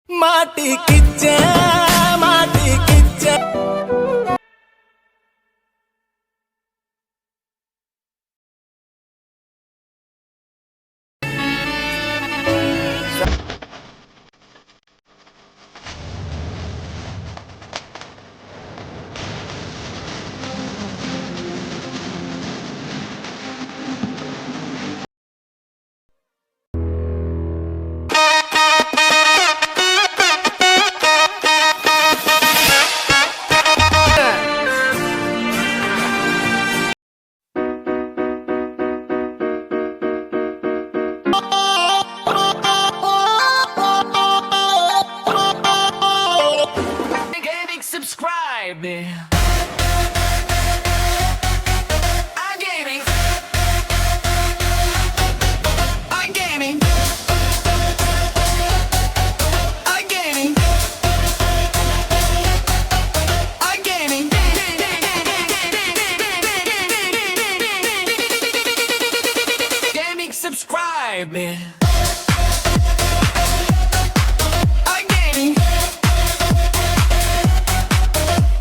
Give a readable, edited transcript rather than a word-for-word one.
மாட்டிக்கிச்ச மாட்டிக்கிச்ச Subscribe me. I'm gaming. I'm gaming. I'm gaming. I'm gaming. Gaming, subscribe me.